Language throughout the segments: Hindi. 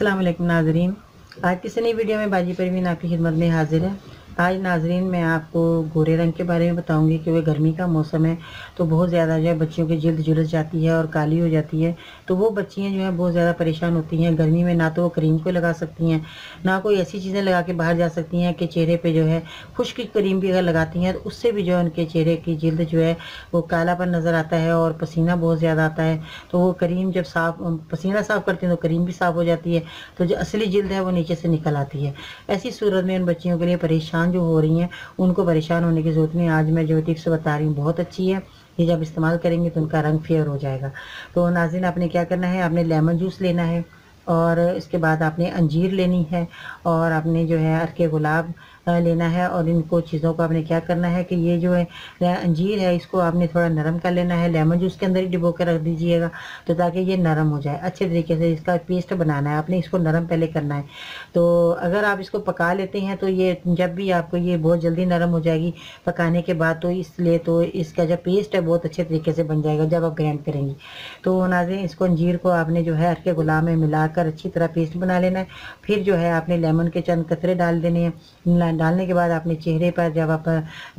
अस्सलाम वालेकुम नाज़रीन। आज की नई वीडियो में बाजी परवीन आपकी खिदमत में हाजिर है। आज नाज़रीन मैं आपको गोरे रंग के बारे में बताऊंगी क्योंकि गर्मी का मौसम है तो बहुत ज़्यादा जो है बच्चियों की जिल्द झुलस जाती है और काली हो जाती है। तो वो बच्चियाँ जो है बहुत ज़्यादा परेशान होती हैं गर्मी में। ना तो वो क्रीम को लगा सकती हैं, ना कोई ऐसी चीज़ें लगा के बाहर जा सकती हैं कि चेहरे पे जो है खुश्क क्रीम भी अगर लगाती हैं तो उससे भी जो है उनके चेहरे की जिल्द जो है वो कालापन नज़र आता है और पसीना बहुत ज़्यादा आता है। तो वो क्रीम जब पसीना साफ़ करती हैं तो क्रीम भी साफ़ हो जाती है, तो जो असली जिल्द है वो नीचे से निकल आती है। ऐसी सूरत में उन बच्चियों के लिए परेशान जो हो रही हैं उनको परेशान होने की ज़रूरत नहीं। आज मैं जो टिप्स बता रही हूँ बहुत अच्छी है, ये जब इस्तेमाल करेंगे तो उनका रंग फेयर हो जाएगा। तो नाज़रीन आपने क्या करना है, आपने लेमन जूस लेना है और इसके बाद आपने अंजीर लेनी है और आपने जो है अर्के गुलाब लेना है। और इनको चीज़ों को आपने क्या करना है कि ये जो है अंजीर है इसको आपने थोड़ा नरम कर लेना है, लेमन जूस के अंदर ही डिबो कर रख दीजिएगा तो ताकि ये नरम हो जाए अच्छे तरीके से। इसका पेस्ट बनाना है आपने, इसको नरम पहले करना है। तो अगर आप इसको पका लेते हैं तो ये जब भी आपको ये बहुत जल्दी नरम हो जाएगी पकाने के बाद, तो इसलिए तो इसका जो पेस्ट है बहुत अच्छे तरीके से बन जाएगा जब आप ग्राइंड करेंगी। तो नाज़रीन इसको अंजीर को आपने जो है अर्के गुलाब में मिलाकर अच्छी तरह पेस्ट बना लेना है। फिर जो है आपने लेमन के चंद कतरे डाल देने हैं। डालने के बाद आपने चेहरे पर जब आप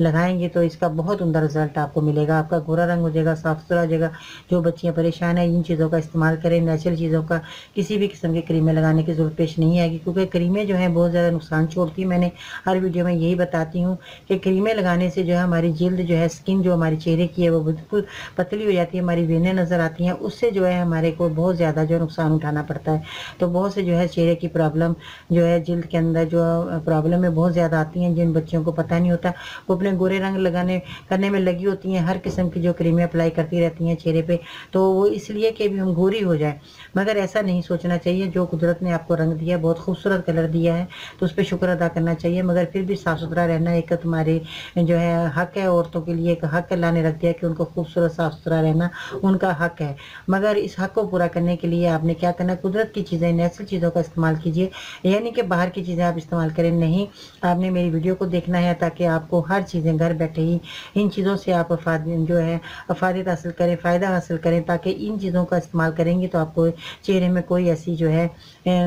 लगाएंगे तो इसका बहुत उम्दा रिजल्ट आपको मिलेगा। आपका गोरा रंग हो जाएगा, साफ सुथरा हो जाएगा। जो बच्चियां परेशान है इन चीज़ों का इस्तेमाल करें, नेचुरल चीज़ों का, किसी भी किस्म की क्रीमें लगाने की ज़रूरत पेश नहीं आएगी क्योंकि क्रीमें जो हैं बहुत ज़्यादा नुकसान छोड़ती हैं। मैंने हर वीडियो में यही बताती हूँ कि क्रीमें लगाने से जो है हमारी जिल्द जो है, स्किन जो हमारे चेहरे की है वो बिल्कुल पतली हो जाती है, हमारी वेनें नज़र आती हैं, उससे जो है हमारे को बहुत ज़्यादा जो नुकसान उठाना पड़ता है। तो बहुत से जो है चेहरे की प्रॉब्लम जो है जिल्द के अंदर जो प्रॉब्लम है बहुत ज़्यादा आती हैं। जिन बच्चियों को पता नहीं होता वो अपने गोरे रंग लगाने करने में लगी होती हैं, हर किस्म की जो क्रीमें अप्लाई करती रहती हैं चेहरे पे, तो वो इसलिए कि भी हम गोरी हो जाए। मगर ऐसा नहीं सोचना चाहिए। जो कुदरत ने आपको रंग दिया, बहुत खूबसूरत कलर दिया है, तो उस पर शुक्र अदा करना चाहिए। मगर फिर भी साफ़ सुथरा रहना एक तुम्हारे जो है हक है। औरतों के लिए एक हक अल्लाह ने रख दिया कि उनको खूबसूरत साफ़ सुथरा रहना उनका हक है। मगर इस हक को पूरा करने के लिए आपने क्या करना, कुदरत की चीज़ें, नेचुरल चीज़ों का इस्तेमाल कीजिए, यानी कि बाहर की चीज़ें आप इस्तेमाल करें नहीं। आपने मेरी वीडियो को देखना है ताकि आपको हर चीज़ें घर बैठे ही इन चीज़ों से आप जो है अफादियत हासिल करें, फ़ायदा हासिल करें। ताकि इन चीज़ों का इस्तेमाल करेंगे तो आपको चेहरे में कोई ऐसी जो है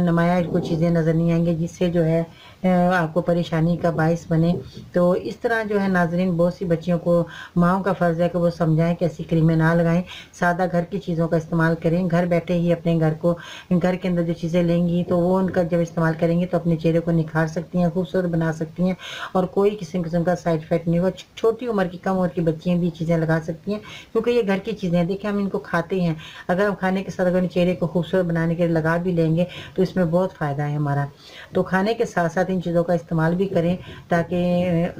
नुमाया कोई चीज़ें नज़र नहीं आएंगी जिससे जो है आपको परेशानी का बायस बने। तो इस तरह जो है नाज़रीन बहुत सी बच्चियों को माँओं का फ़र्ज़ है कि वो समझाएं कि ऐसी क्रीमें ना लगाएं, सादा घर की चीज़ों का इस्तेमाल करें। घर बैठे ही अपने घर के अंदर जो चीज़ें लेंगी तो वो उनका जब इस्तेमाल करेंगी तो अपने चेहरे को निखार सकती हैं, खूबसूरत बना सकती हैं और कोई किसी किस्म का साइड इफेक्ट नहीं होगा। छोटी उम्र की, कम उम्र की बच्चियाँ भी चीज़ें लगा सकती हैं क्योंकि ये घर की चीज़ें हैं। देखिए हम इनको खाते हैं, अगर हम खाने के साथ अगर चेहरे को खूबसूरत बनाने के लिए लगा भी लेंगे तो इसमें बहुत फ़ायदा है हमारा। तो खाने के साथ साथ इन चीज़ों का इस्तेमाल भी करें ताकि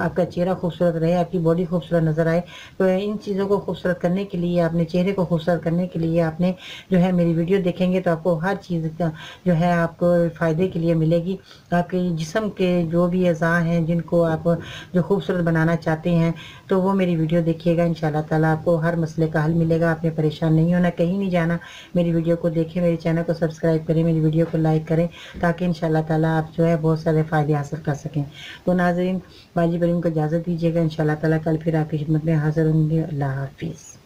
आपका चेहरा खूबसूरत रहे, आपकी बॉडी खूबसूरत नज़र आए। तो इन चीज़ों को खूबसूरत करने के लिए, अपने चेहरे को खूबसूरत करने के लिए आपने जो है मेरी वीडियो देखेंगे तो आपको हर चीज़ का जो है आपको फ़ायदे के लिए मिलेगी। आपके जिस्म के जो भी अज़ा हैं जिनको आप जो खूबसूरत बनाना चाहते हैं तो वो मेरी वीडियो देखिएगा। इंशाल्लाह ताला आपको हर मसले का हल मिलेगा। आपने परेशान नहीं होना, कहीं नहीं जाना। मेरी वीडियो को देखें, मेरे चैनल को सब्सक्राइब करें, मेरी वीडियो को लाइक करें ताकि इंशाल्लाह ताला आप जो है बहुत सारे फ़ायदे हासिल कर सकें। तो नाज़रीन बाजी परवीन को इजाज़त दीजिएगा। इंशाल्लाह ताला कल फिर आपकी खिदमत में हाज़िर होंगे। अल्लाह हाफ़िज़।